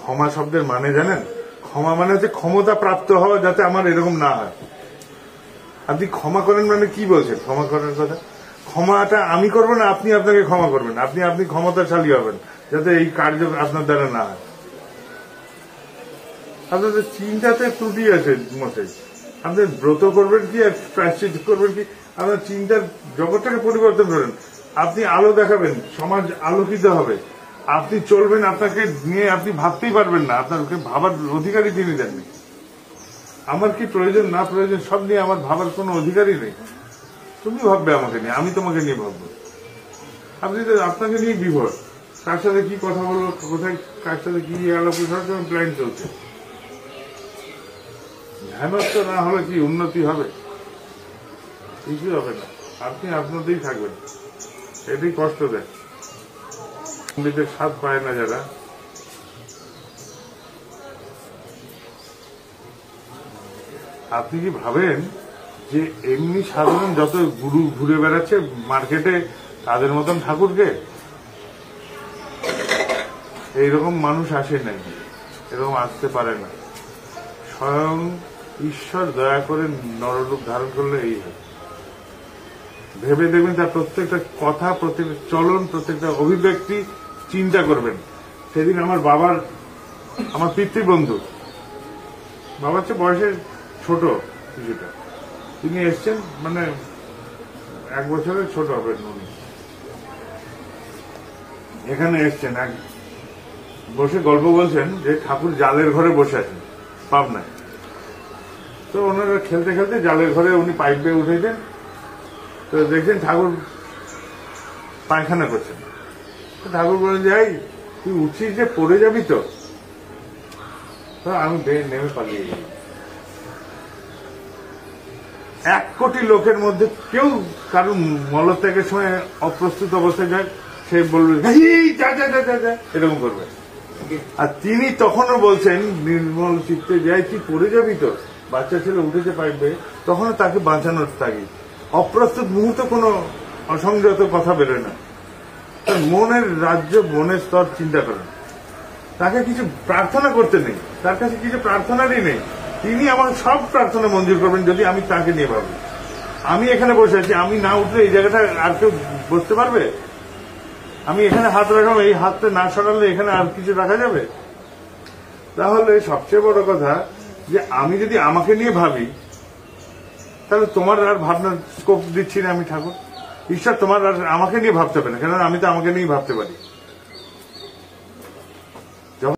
ক্ষমা শব্দের মানে জানেন? ক্ষমা মানে হচ্ছে ক্ষমতা প্রাপ্ত হওয়া, যাতে আমার এরকম না হয়। আপনি ক্ষমা করেন মানে কি বলছেন? ক্ষমা করার কথা, ক্ষমাটা আমি করবো না, আপনি আপনাকে ক্ষমা করবেন, আপনি ক্ষমতাশালী হবেন যাতে এই কার্য আপনার দ্বারা না হয়। আপনাদের চিন্তাতে ত্রুটি আছে মশাই। আপনি ব্রত করবেন কি আর প্রায়শ্চিত্ত করবেন কি, আপনার চিন্তার জগৎটাকে পরিবর্তন করেন। আপনি আলো দেখাবেন, সমাজ আলোকিত হবে। আপনি চলবেন, আপনাকে নিয়ে আপনি ভাবতেই পারবেন না, আপনাকে ভাবার অধিকারই তিনি দেননি। আমার কি প্রয়োজন না প্রয়োজন সব নিয়ে আমার ভাবার কোনো অধিকারই নেই। তুমি ভাববে আমাকে নিয়ে, আমি তোমাকে নিয়ে ভাববো। আপনি তো আপনাকে নিয়ে বিভোর, কার সাথে কি কথা বলবো, কোথায় কার সাথে কি আলাপ প্ল্যান চলছে। ধ্যানস্থ না হলে কি উন্নতি হবে? কিছুই হবে না। আপনি আপনাদেরই থাকবেন, এটাই কষ্ট দেয়। পণ্ডিতের স্বাদ পায় না যারা, আপনি কি ভাবেন যে এমনি সাধারণ যত গুরু ঘুরে বেড়াচ্ছে মার্কেটে তাদের মতন ঠাকুরকে এইরকম মানুষ আসে নাই, এরকম আসতে পারে না। স্বয়ং ঈশ্বর দয়া করে নররূপ ধারণ করলে এই হয়। ভেবে দেখবেন তার প্রত্যেকটা কথা, প্রত্যেকটা চলন, প্রত্যেকটা অভিব্যক্তি চিন্তা করবেন। সেদিন আমার পিতৃবন্ধু, বাবার চেয়ে বয়সে ছোট কিছুটা, তিনি এসছেন, মানে 1 বছরের ছোট হবেন উনি। এখানে এসছেন, বসে গল্প বলছেন যে ঠাকুর জালের ঘরে বসে আছেন পাবনায়। তো ওনারা খেলতে খেলতে জালের ঘরে উনি পাইপ বেয়ে উঠেছেন, তো দেখছেন ঠাকুর পায়খানা করছেন। ঠাকুর বলেন যে এই তুই উঠছিস যে পড়ে যাবি তো। আমি নেমে পালিয়ে গেলাম। 1 কোটি লোকের মধ্যে কেউ কারণ মলত্যাগের সময় অপ্রস্তুত অবস্থায় যায়, সে বলবে যা যা যা যা যা, এরকম করবে। আর তিনি তখনও বলছেন নির্মল চিত্তে, যাই তুই পড়ে যাবি তো, বাচ্চা ছেলে উঠেছে পাইবে, তখনও তাকে বাঁচানোর তাগিদ। অপ্রস্তুত মুহূর্তে কোনো অসংযত কথা বেরোয় না। তার মনের রাজ্য, মনের স্তর চিন্তা করেন। তাকে কিছু প্রার্থনা করতে নেই, তার কাছে কিছু প্রার্থনারই নেই। তিনি আমার সব প্রার্থনা মঞ্জুর করবেন যদি আমি তাকে নিয়ে ভাবি। আমি এখানে বসে আছি, আমি না উঠলে এই জায়গাটা আর কেউ বসতে পারবে? আমি এখানে হাত রাখলাম, এই হাতটা না সরালে এখানে আর কিছু রাখা যাবে? তাহলে সবচেয়ে বড় কথা যে আমি যদি আমাকে নিয়ে ভাবি, তাহলে তোমার আর ভাবনার স্কোপ দিচ্ছি না আমি ঠাকুর। ঈশ্বর তোমার আর আমাকে নিয়ে ভাবতে হবে না, কেন আমি তো আমাকে নিয়ে ভাবতে পারি।